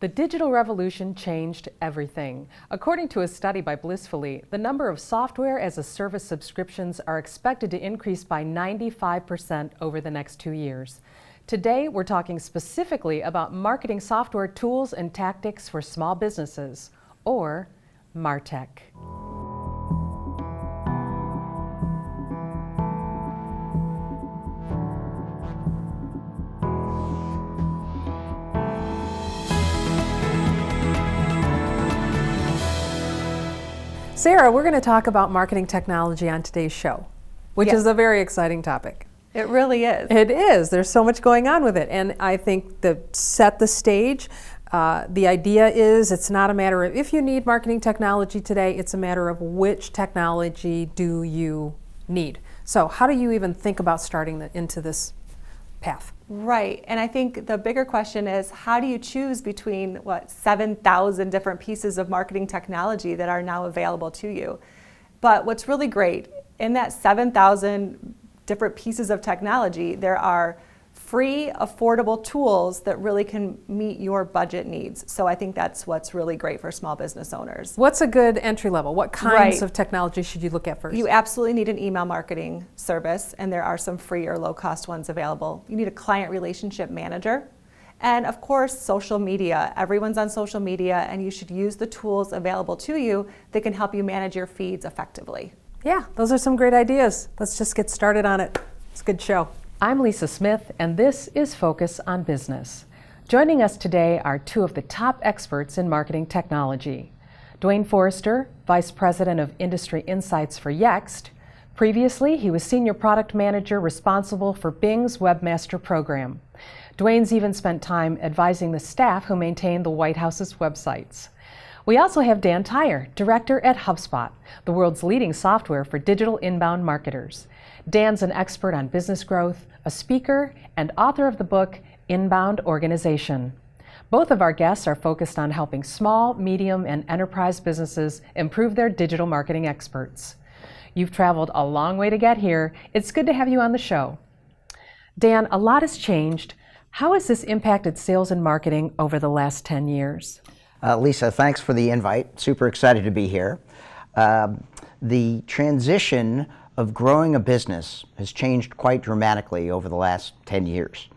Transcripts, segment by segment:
The digital revolution changed everything. According to a study by Blissfully, the number of software as a service subscriptions are expected to increase by 95% over the next 2 years. Today, we're talking specifically about marketing software tools and tactics for small businesses, or Martech. Sarah, we're going to talk about marketing technology on today's show, which is a very exciting topic. It really is. It is. There's so much going on with it. And I think to set the stage, the idea is it's not a matter of if you need marketing technology today, it's a matter of which technology do you need. So how do you even think about starting into this path? Right, and I think the bigger question is how do you choose between 7,000 different pieces of marketing technology that are now available to you? But what's really great, in that 7,000 different pieces of technology, there are free, affordable tools that really can meet your budget needs. So I think that's what's really great for small business owners. What's a good entry level? What kinds of technology should you look at first? You absolutely need an email marketing service, and there are some free or low cost ones available. You need a client relationship manager. And of course, social media. Everyone's on social media, and you should use the tools available to you that can help you manage your feeds effectively. Yeah, those are some great ideas. Let's just get started on it. It's a good show. I'm Lisa Smith, and this is Focus on Business. Joining us today are two of the top experts in marketing technology. Dwayne Forrester, Vice President of Industry Insights for Yext. Previously, he was Senior Product Manager responsible for Bing's Webmaster Program. Dwayne's even spent time advising the staff who maintain the White House's websites. We also have Dan Tyre, Director at HubSpot, the world's leading software for digital inbound marketers. Dan's an expert on business growth, a speaker, and author of the book, Inbound Organization. Both of our guests are focused on helping small, medium, and enterprise businesses improve their digital marketing experts. You've traveled a long way to get here. It's good to have you on the show. Dan, a lot has changed. How has this impacted sales and marketing over the last 10 years? Lisa, thanks for the invite. Super excited to be here. The transition of growing a business has changed quite dramatically over the last 10 years.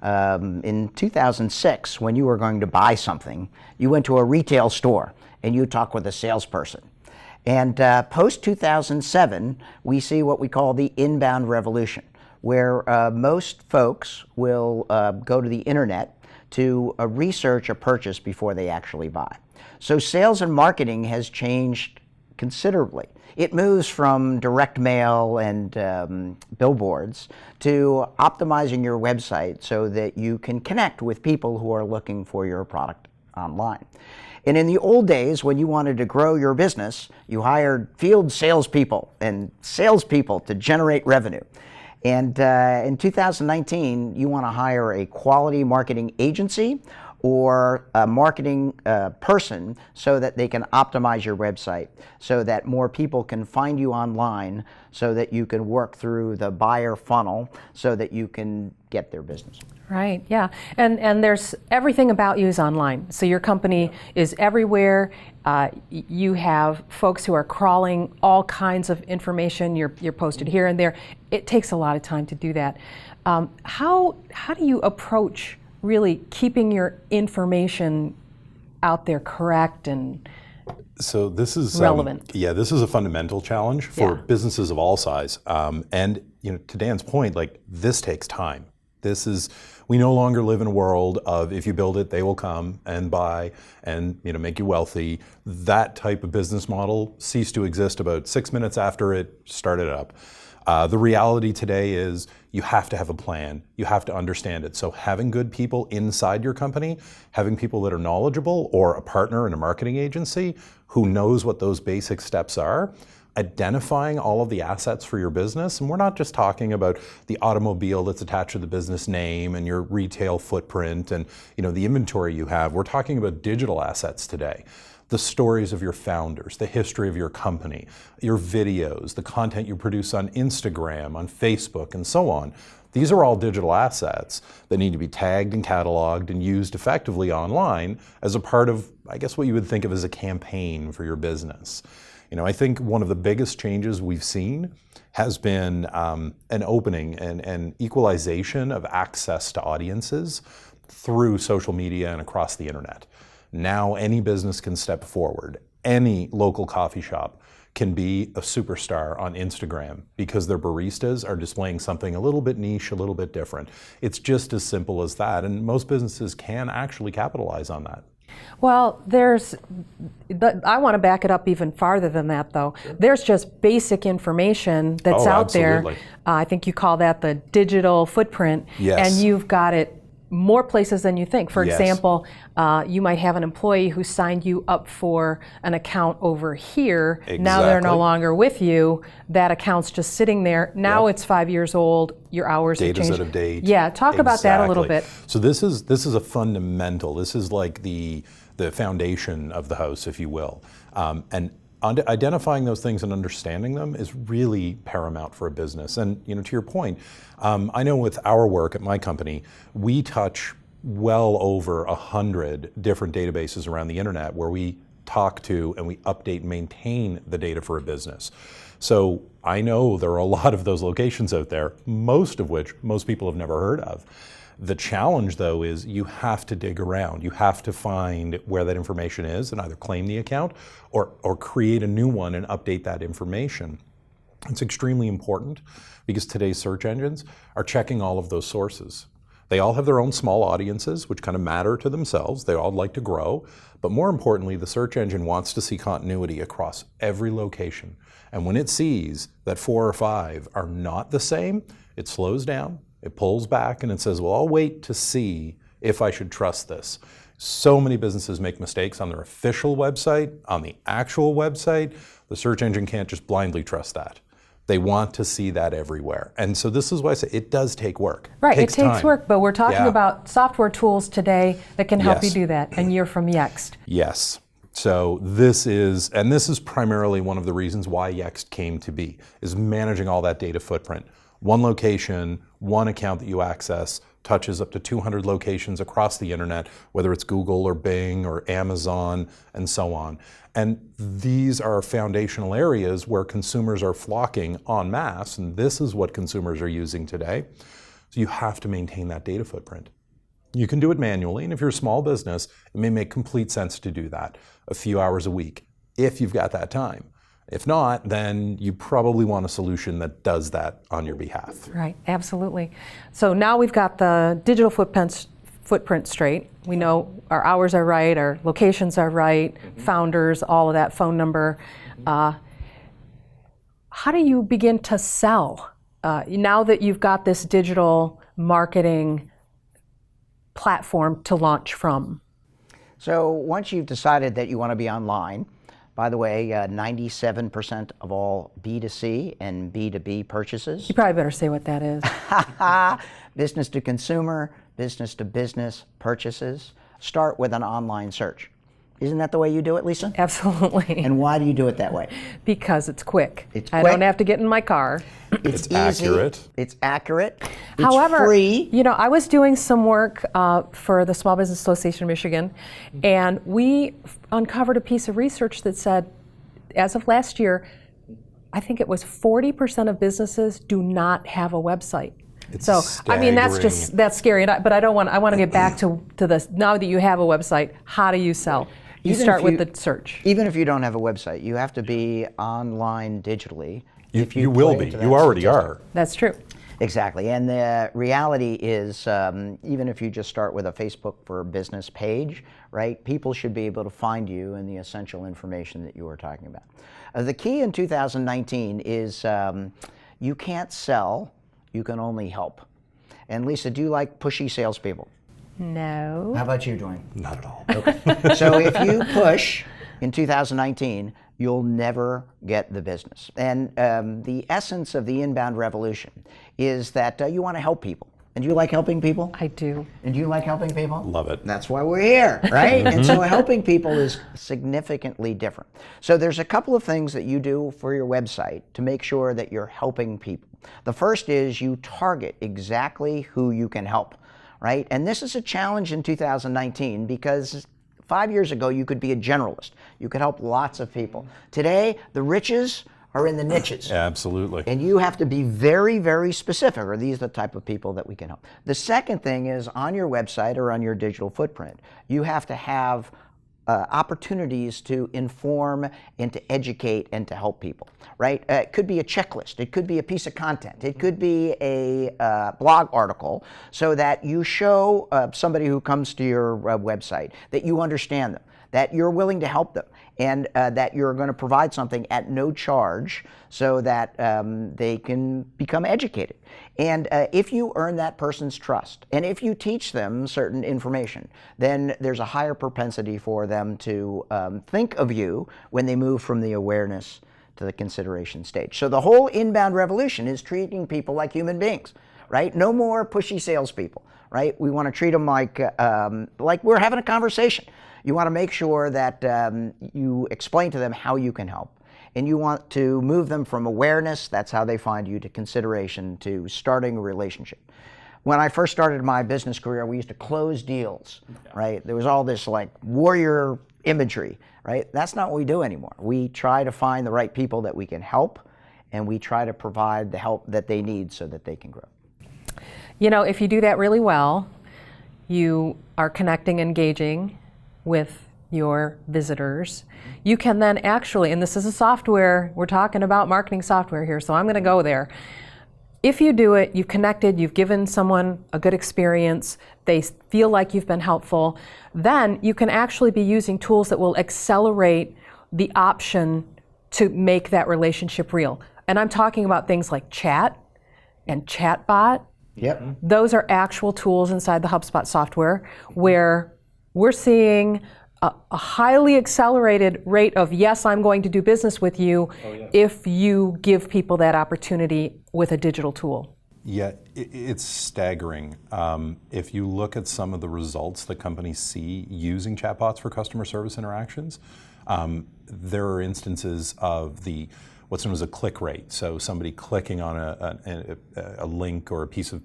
In 2006, when you were going to buy something, you went to a retail store and you talked with a salesperson. And post-2007, we see what we call the inbound revolution, where most folks will go to the internet to research a purchase before they actually buy. So sales and marketing has changed considerably. It moves from direct mail and billboards to optimizing your website so that you can connect with people who are looking for your product online. And in the old days, when you wanted to grow your business, you hired field salespeople and salespeople to generate revenue. And in 2019, you want to hire a quality marketing agency or a marketing person so that they can optimize your website, so that more people can find you online, so that you can work through the buyer funnel, so that you can get their business. Right, yeah. And there's everything about you is online. So your company is everywhere. You have folks who are crawling all kinds of information. You're posted here and there. It takes a lot of time to do that. How do you approach really keeping your information out there correct and so this is relevant? This is a fundamental challenge for businesses of all size. And to Dan's point, this takes time. We no longer live in a world of if you build it, they will come and buy and make you wealthy. That type of business model ceased to exist about 6 minutes after it started up. The reality today is you have to have a plan. You have to understand it. So having good people inside your company, having people that are knowledgeable, or a partner in a marketing agency who knows what those basic steps are, identifying all of the assets for your business. And we're not just talking about the automobile that's attached to the business name and your retail footprint and the inventory you have. We're talking about digital assets today. The stories of your founders, the history of your company, your videos, the content you produce on Instagram, on Facebook, and so on. These are all digital assets that need to be tagged and cataloged and used effectively online as a part of, I guess, what you would think of as a campaign for your business. I think one of the biggest changes we've seen has been an opening and equalization of access to audiences through social media and across the internet. Now any business can step forward. Any local coffee shop can be a superstar on Instagram because their baristas are displaying something a little bit niche, a little bit different. It's just as simple as that, and most businesses can actually capitalize on that. Well, I want to back it up even farther than that, though. There's just basic information that's out absolutely. there. I think you call that the digital footprint, Yes. and you've got it more places than you think. For Yes. example, you might have an employee who signed you up for an account over here. Now they're no Exactly. longer with you. That account's just sitting there. Now Yep. it's 5 years old. Your hours have Data's changed. out of date. Yeah, talk about that a little bit. So this is a fundamental. This is like the foundation of the house, if you will. And identifying those things and understanding them is really paramount for a business. And to your point, I know with our work at my company, we touch well over 100 different databases around the internet where we talk to and we update and maintain the data for a business. So I know there are a lot of those locations out there, most of which most people have never heard of. The challenge, though, is you have to dig around. You have to find where that information is and either claim the account or create a new one and update that information. It's extremely important because today's search engines are checking all of those sources. They all have their own small audiences, which kind of matter to themselves. They all like to grow. But more importantly, the search engine wants to see continuity across every location. And when it sees that 4 or 5 are not the same, it slows down. It pulls back and it says, well, I'll wait to see if I should trust this. So many businesses make mistakes on their official website, on the actual website. The search engine can't just blindly trust that. They want to see that everywhere. And so this is why I say it does take work. Right, Takes it takes time. work, but we're talking Yeah. about software tools today that can help Yes. you do that, and you're from Yext. Yes. So this is primarily one of the reasons why Yext came to be, is managing all that data footprint. One location, one account that you access, touches up to 200 locations across the internet, whether it's Google or Bing or Amazon and so on. And these are foundational areas where consumers are flocking en masse, and this is what consumers are using today. So you have to maintain that data footprint. You can do it manually, and if you're a small business, it may make complete sense to do that a few hours a week, if you've got that time. If not, then you probably want a solution that does that on your behalf. Right, absolutely. So now we've got the digital footprint straight. We know our hours are right, our locations are right, founders, all of that, phone number. How do you begin to sell? Now that you've got this digital marketing platform to launch from? So once you've decided that you want to be online, by the way, 97% of all B2C and B2B purchases, You probably better say what that is. business to consumer, business to business purchases, start with an online search. Isn't that the way you do it, Lisa? Absolutely. And why do you do it that way? Because it's quick. It's I quick. don't have to get in my car. It's easy. accurate. It's accurate. It's However, free. I was doing some work for the Small Business Association of Michigan, and we uncovered a piece of research that said, as of last year, I think it was 40% of businesses do not have a website. It's So, I mean, that's staggering. scary. But I want to get back to this. Now that you have a website, how do you sell? You Even start if with you- the search. Even if you don't have a website, you have to be online digitally. if You will play be. into that You already statistic. are. That's true. Exactly. And the reality is, even if you just start with a Facebook for Business page, right, people should be able to find you and the essential information that you were talking about. The key in 2019 is you can't sell, you can only help. And Lisa, do you like pushy salespeople? No. How about you, Dwayne? Not at all. So if you push in 2019, you'll never get the business. And the essence of the inbound revolution is that you want to help people. And do you like helping people? I do. And do you like helping people? Love it. That's why we're here, right? And so helping people is significantly different. So there's a couple of things that you do for your website to make sure that you're helping people. The first is you target exactly who you can help, right? And this is a challenge in 2019 because 5 years ago you could be a generalist. You could help lots of people. Today, the riches are in the niches. Absolutely. And you have to be very, very specific. Are these the type of people that we can help? The second thing is on your website or on your digital footprint, you have to have opportunities to inform and to educate and to help people, right? It could be a checklist. It could be a piece of content. It could be a blog article so that you show somebody who comes to your website that you understand them, that you're willing to help them, and that you're going to provide something at no charge so that they can become educated. And if you earn that person's trust, and if you teach them certain information, then there's a higher propensity for them to think of you when they move from the awareness to the consideration stage. So the whole inbound revolution is treating people like human beings, right? No more pushy salespeople, right? We want to treat them like we're having a conversation. You want to make sure that you explain to them how you can help. And you want to move them from awareness, that's how they find you, to consideration, to starting a relationship. When I first started my business career, we used to close deals, right? There was all this like warrior imagery, right? That's not what we do anymore. We try to find the right people that we can help, and we try to provide the help that they need so that they can grow. You know, if you do that really well, you are connecting, engaging with your visitors. You can then actually, and this is a software, we're talking about marketing software here, so I'm going to go there. If you do it, you've connected, you've given someone a good experience, they feel like you've been helpful, then you can actually be using tools that will accelerate the option to make that relationship real. And I'm talking about things like chat and chatbot. Yep. Those are actual tools inside the HubSpot software where we're seeing a highly accelerated rate of, yes, I'm going to do business with you if you give people that opportunity with a digital tool. Yeah, it's staggering. If you look at some of the results that companies see using chatbots for customer service interactions, there are instances of what's known as a click rate. So somebody clicking on a link or a piece of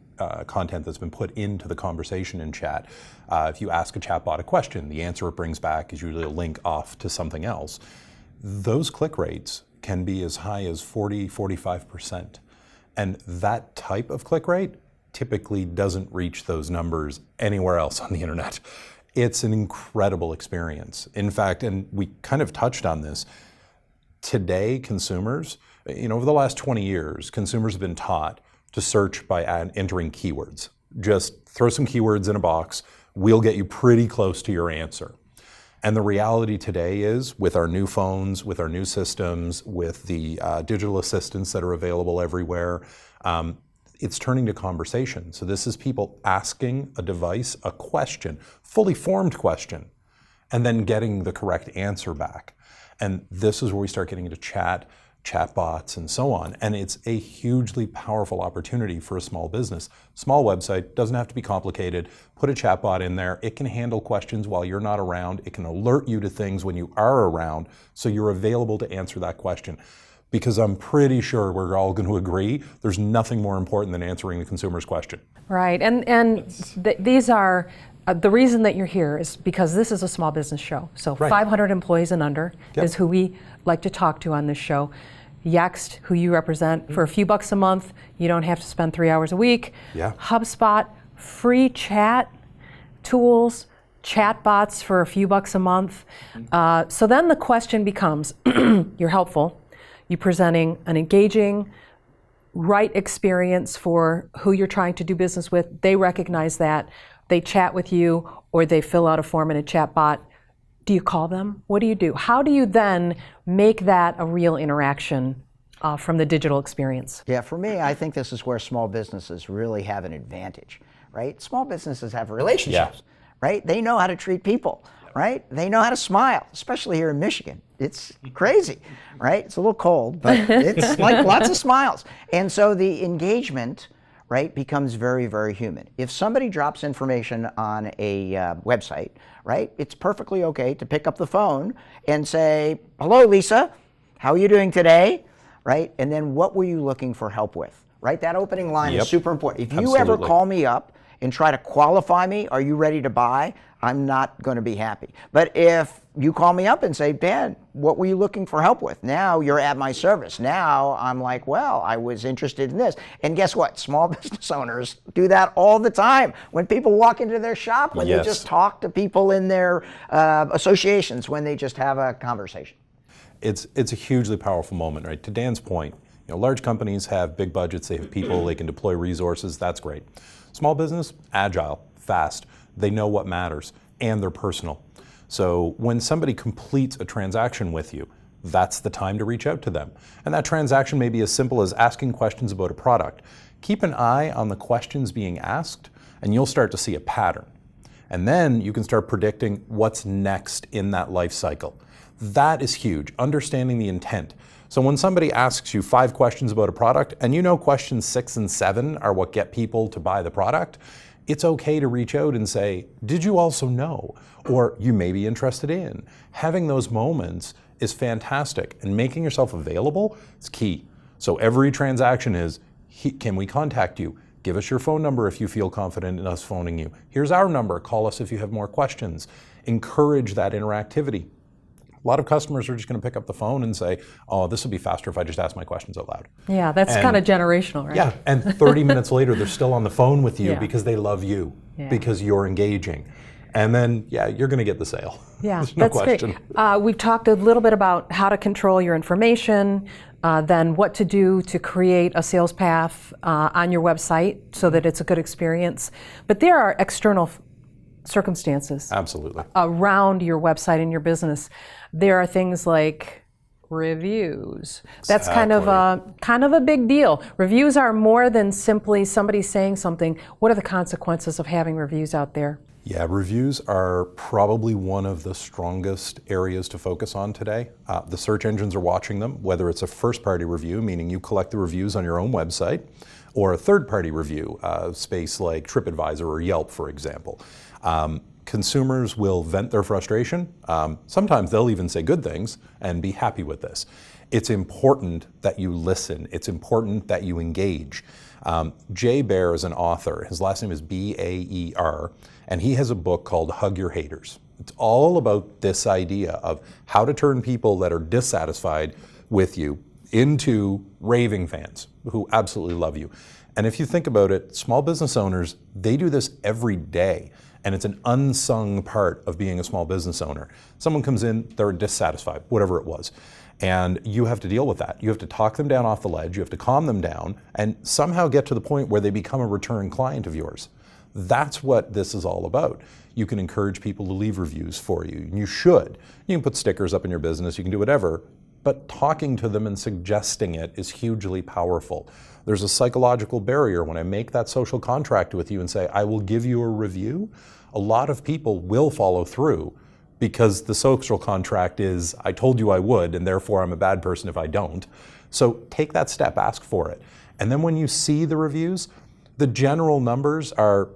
content that's been put into the conversation in chat. If you ask a chatbot a question, the answer it brings back is usually a link off to something else. Those click rates can be as high as 40-45%. And that type of click rate typically doesn't reach those numbers anywhere else on the internet. It's an incredible experience. In fact, and we kind of touched on this, today consumers, over the last 20 years, consumers have been taught to search by entering keywords. Just throw some keywords in a box, we'll get you pretty close to your answer. And the reality today is, with our new phones, with our new systems, with the digital assistants that are available everywhere, it's turning to conversation. So this is people asking a device a question, fully formed question, and then getting the correct answer back. And this is where we start getting into chatbots and so on. And it's a hugely powerful opportunity for a small business. Small website, doesn't have to be complicated. Put a chatbot in there. It can handle questions while you're not around. It can alert you to things when you are around, so you're available to answer that question. Because I'm pretty sure we're all going to agree there's nothing more important than answering the consumer's question. Right, and these are, the reason that you're here is because this is a small business show. So Right. 500 employees and under Yep. is who we like to talk to on this show. Yext, who you represent, for a few bucks a month, you don't have to spend 3 hours a week. Yeah. HubSpot, free chat tools, chat bots for a few bucks a month. So then the question becomes, you're helpful, you're presenting an engaging, right experience for who you're trying to do business with. They recognize that. They chat with you, or they fill out a form in a chat bot. Do you call them? What do you do? How do you then make that a real interaction from the digital experience? Yeah, for me, I think this is where small businesses really have an advantage, right? Small businesses have relationships, right? They know how to treat people, right? They know how to smile, especially here in Michigan. It's crazy, right? It's a little cold, but it's like lots of smiles. And so the engagement, right, becomes very, very human. If somebody drops information on a website, right, it's perfectly okay to pick up the phone and say, hello, Lisa, how are you doing today, right? And then what were you looking for help with, right? That opening line is super important. If you ever call me up and try to qualify me, are you ready to buy? I'm not going to be happy. But if you call me up and say, Dan, what were you looking for help with? Now you're at my service. Now I'm like, well, I was interested in this. And guess what? Small business owners do that all the time. When people walk into their shop, when they just talk to people in their associations, when they just have a conversation. It's a hugely powerful moment, right? To Dan's point, large companies have big budgets, they have people, they can deploy resources, that's great. Small business, agile, fast, they know what matters, and they're personal. So when somebody completes a transaction with you, that's the time to reach out to them. And that transaction may be as simple as asking questions about a product. Keep an eye on the questions being asked, and you'll start to see a pattern. And then you can start predicting what's next in that life cycle. That is huge, understanding the intent. So when somebody asks you 5 questions about a product, and questions 6 and 7 are what get people to buy the product, it's okay to reach out and say, did you also know? Or you may be interested in. Having those moments is fantastic, and making yourself available is key. So every transaction is, can we contact you? Give us your phone number if you feel confident in us phoning you. Here's our number, call us if you have more questions. Encourage that interactivity. A lot of customers are just going to pick up the phone and say, oh, this would be faster if I just asked my questions out loud. Yeah, that's kind of generational, right? Yeah, and 30 minutes later, they're still on the phone with you because they love you, because you're engaging. And then, you're going to get the sale. Yeah, There's no question. Great. We've talked a little bit about how to control your information, then what to do to create a sales path on your website so that it's a good experience. But there are external circumstances around your website and your business. There are things like reviews. That's kind of a big deal. Reviews are more than simply somebody saying something. What are the consequences of having reviews out there? Yeah, reviews are probably one of the strongest areas to focus on today. The search engines are watching them, whether it's a first-party review, meaning you collect the reviews on your own website, or a third-party review, space like TripAdvisor or Yelp, for example. Consumers will vent their frustration. Sometimes they'll even say good things and be happy with this. It's important that you listen. It's important that you engage. Jay Baer is an author. His last name is B-A-E-R, and he has a book called Hug Your Haters. It's all about this idea of how to turn people that are dissatisfied with you into raving fans who absolutely love you. And if you think about it, small business owners, they do this every day. And it's an unsung part of being a small business owner. Someone comes in, they're dissatisfied, whatever it was. And you have to deal with that. You have to talk them down off the ledge, you have to calm them down, and somehow get to the point where they become a return client of yours. That's what this is all about. You can encourage people to leave reviews for you, and you should. You can put stickers up in your business, you can do whatever, but talking to them and suggesting it is hugely powerful. There's a psychological barrier when I make that social contract with you and say, I will give you a review. A lot of people will follow through because the social contract is, I told you I would, and therefore I'm a bad person if I don't. So take that step, ask for it. And then when you see the reviews, the general numbers are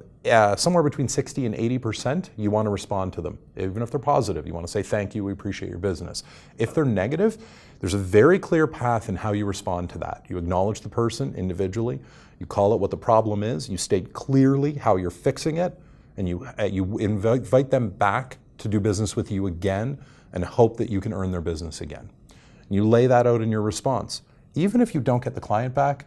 somewhere between 60 and 80%. You want to respond to them. Even if they're positive, you want to say thank you, we appreciate your business. If they're negative, there's a very clear path in how you respond to that. You acknowledge the person individually, you call it what the problem is, you state clearly how you're fixing it, and you invite them back to do business with you again and hope that you can earn their business again. You lay that out in your response. Even if you don't get the client back,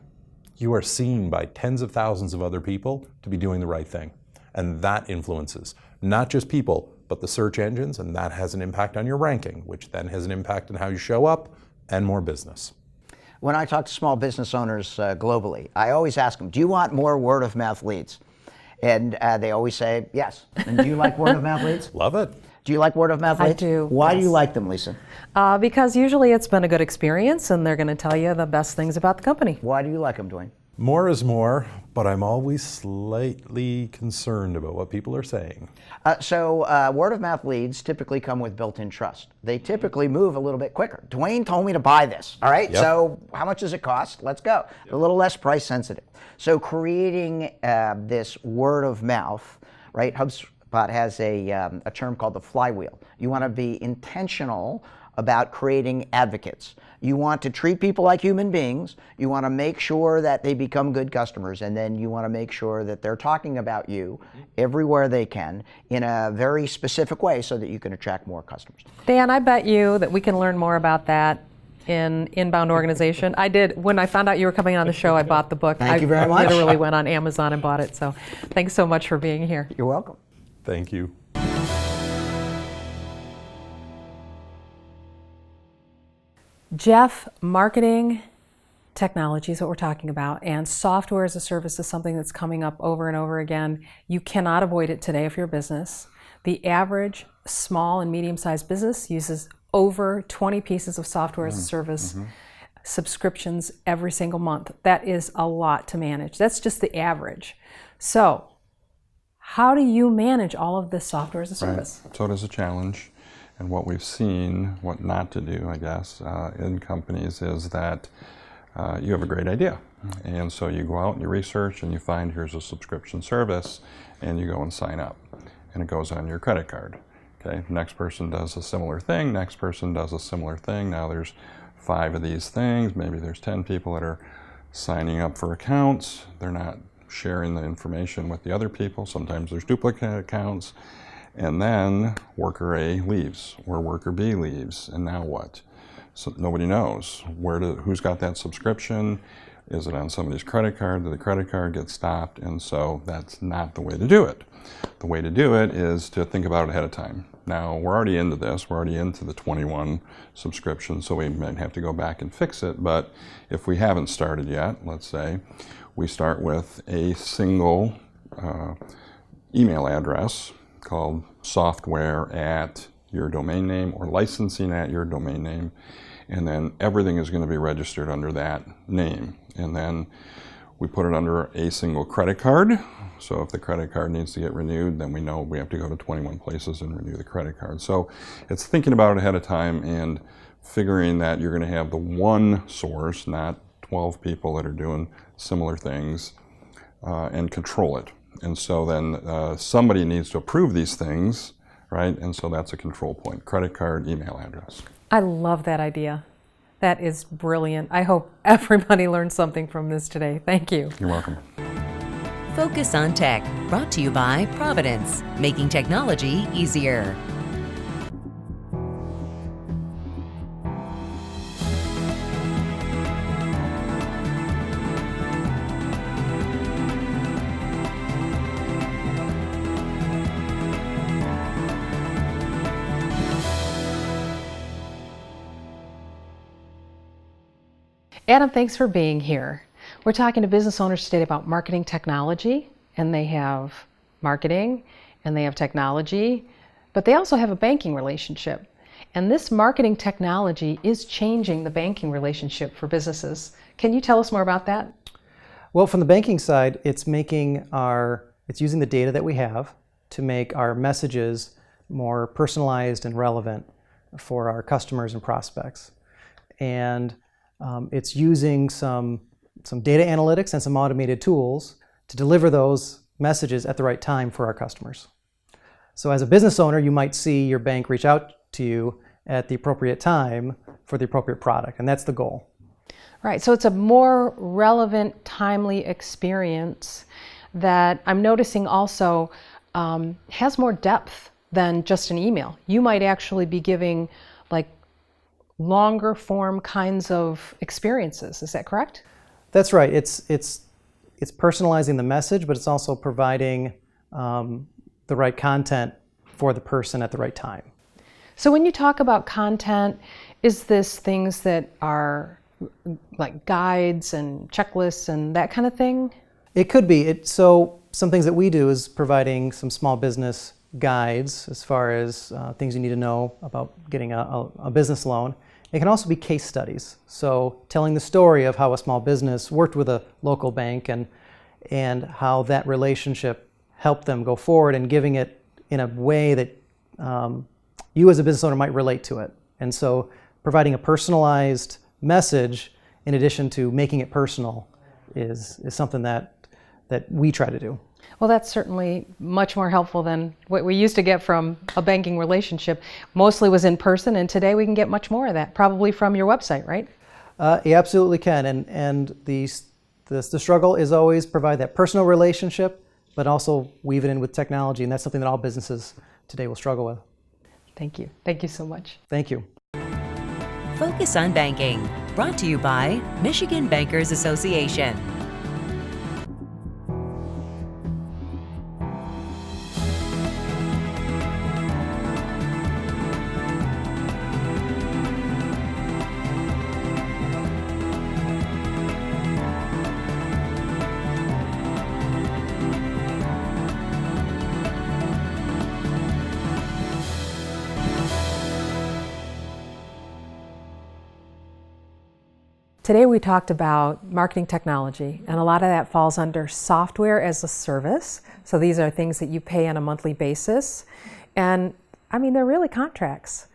you are seen by tens of thousands of other people to be doing the right thing. And that influences not just people, but the search engines, and that has an impact on your ranking, which then has an impact on how you show up and more business. When I talk to small business owners globally, I always ask them, do you want more word of mouth leads? And they always say yes. And do you like word of mouth leads? Love it. Do you like word of mouth leads? I do. Why do you like them, Lisa? Because usually it's been a good experience and they're going to tell you the best things about the company. Why do you like them, Dwayne? More is more, but I'm always slightly concerned about what people are saying. So word of mouth leads typically come with built-in trust. They typically move a little bit quicker. Dwayne told me to buy this, all right? Yep. So how much does it cost? Let's go. A little less price sensitive. So creating this word of mouth, right? HubSpot has a term called the flywheel. You want to be intentional about creating advocates. You want to treat people like human beings. You want to make sure that they become good customers, and then you want to make sure that they're talking about you everywhere they can in a very specific way so that you can attract more customers. Dan, I bet you that we can learn more about that in Inbound Organization. I did. When I found out you were coming on the show, I bought the book. Thank you very much. I literally went on Amazon and bought it. So thanks so much for being here. You're welcome. Thank you. Jeff, marketing technology is what we're talking about, and software as a service is something that's coming up over and over again. You cannot avoid it today if you're a business. The average small and medium-sized business uses over 20 pieces of software as a service subscriptions every single month. That is a lot to manage. That's just the average. So how do you manage all of this software as a service? Right. So it is a challenge. And what we've seen, what not to do, I guess, in companies is that you have a great idea. And so you go out and you research and you find here's a subscription service and you go and sign up. And it goes on your credit card. Okay. Next person does a similar thing. Next person does a similar thing. Now there's 5 of these things. Maybe there's 10 people that are signing up for accounts. They're not sharing the information with the other people. Sometimes there's duplicate accounts. And then worker A leaves or worker B leaves, and now what? So nobody knows who's got that subscription. Is it on somebody's credit card? Did the credit card get stopped? And so that's not the way to do it. The way to do it is to think about it ahead of time. Now we're already into this. We're already into the 21 subscriptions, so we might have to go back and fix it. But if we haven't started yet, let's say we start with a single email address called software at your domain name or licensing at your domain name, and then everything is going to be registered under that name. And then we put it under a single credit card. So if the credit card needs to get renewed, then we know we have to go to 21 places and renew the credit card. So it's thinking about it ahead of time and figuring that you're going to have the one source, not 12 people that are doing similar things, and control it. And so then somebody needs to approve these things, right? And so that's a control point, credit card, email address. I love that idea. That is brilliant. I hope everybody learned something from this today. Thank you. You're welcome. Focus on Tech, brought to you by Providence, making technology easier. Adam, thanks for being here. We're talking to business owners today about marketing technology, and they have marketing and they have technology, but they also have a banking relationship. And this marketing technology is changing the banking relationship for businesses. Can you tell us more about that? Well, from the banking side, it's using the data that we have to make our messages more personalized and relevant for our customers and prospects. And it's using some data analytics and some automated tools to deliver those messages at the right time for our customers. So as a business owner, you might see your bank reach out to you at the appropriate time for the appropriate product, and that's the goal. Right, so it's a more relevant, timely experience that I'm noticing also has more depth than just an email. You might actually be giving like longer form kinds of experiences. Is that correct? That's right. It's personalizing the message, but it's also providing the right content for the person at the right time. So when you talk about content, is this things that are like guides and checklists and that kind of thing? It could be. So some things that we do is providing some small business guides as far as things you need to know about getting a business loan. It can also be case studies. So telling the story of how a small business worked with a local bank and how that relationship helped them go forward, and giving it in a way that you as a business owner might relate to it. And so providing a personalized message in addition to making it personal is something that we try to do. Well, that's certainly much more helpful than what we used to get from a banking relationship. Mostly was in person, and today we can get much more of that, probably from your website, right? You absolutely can, and the struggle is always provide that personal relationship, but also weave it in with technology, and that's something that all businesses today will struggle with. Thank you. Thank you so much. Thank you. Focus on Banking, brought to you by Michigan Bankers Association. Today we talked about marketing technology, and a lot of that falls under software as a service. So these are things that you pay on a monthly basis. And I mean, they're really contracts.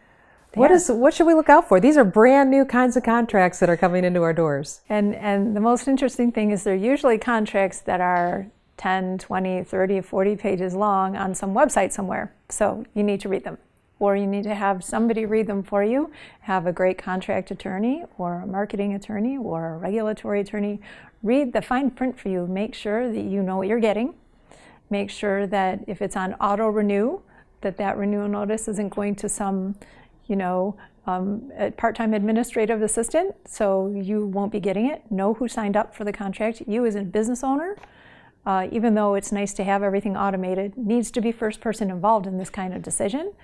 What should we look out for? These are brand new kinds of contracts that are coming into our doors. And the most interesting thing is they're usually contracts that are 10, 20, 30, 40 pages long on some website somewhere. So you need to read them. Or you need to have somebody read them for you, have a great contract attorney or a marketing attorney or a regulatory attorney read the fine print for you. Make sure that you know what you're getting. Make sure that if it's on auto renew, that renewal notice isn't going to some, a part-time administrative assistant, so you won't be getting it. Know who signed up for the contract. You as a business owner, even though it's nice to have everything automated, needs to be first person involved in this kind of decision.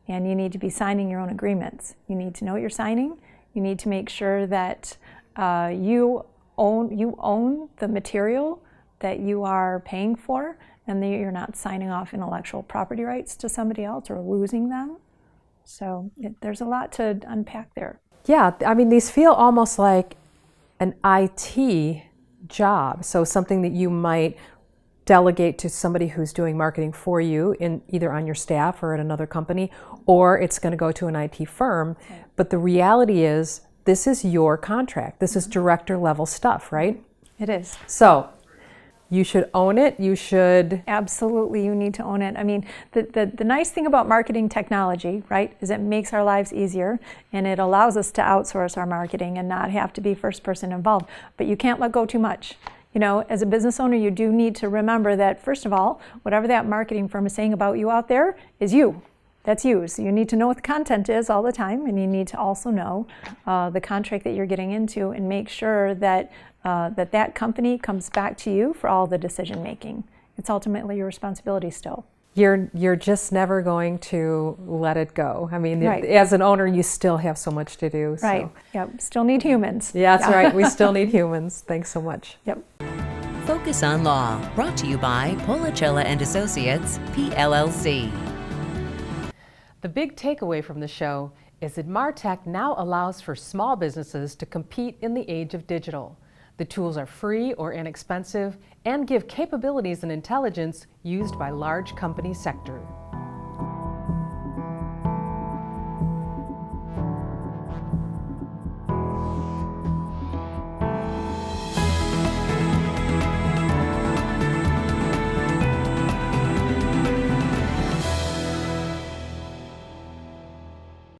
And you need to be signing your own agreements. You need to know what you're signing. You need to make sure that you own the material that you are paying for, and that you're not signing off intellectual property rights to somebody else or losing them. So there's a lot to unpack there. Yeah, I mean, these feel almost like an IT job. So something that you might delegate to somebody who's doing marketing for you, in either on your staff or at another company, or it's going to go to an IT firm. But the reality is, this is your contract. This is director level stuff, right? It is. So you should own it. You should. Absolutely, you need to own it. I mean, the nice thing about marketing technology, right, is it makes our lives easier, and it allows us to outsource our marketing and not have to be first person involved. But you can't let go too much. As a business owner, you do need to remember that, first of all, whatever that marketing firm is saying about you out there is you. That's you. So you need to know what the content is all the time, and you need to also know the contract that you're getting into, and make sure that that company comes back to you for all the decision making. It's ultimately your responsibility still. You're just never going to let it go. I mean, right. As an owner, you still have so much to do. So. Right. Yep. Still need humans. Yeah, that's right. We still need humans. Thanks so much. Yep. Focus on Law, brought to you by Policella and Associates, PLLC. The big takeaway from the show is that Martech now allows for small businesses to compete in the age of digital. The tools are free or inexpensive and give capabilities and intelligence used by large company sector.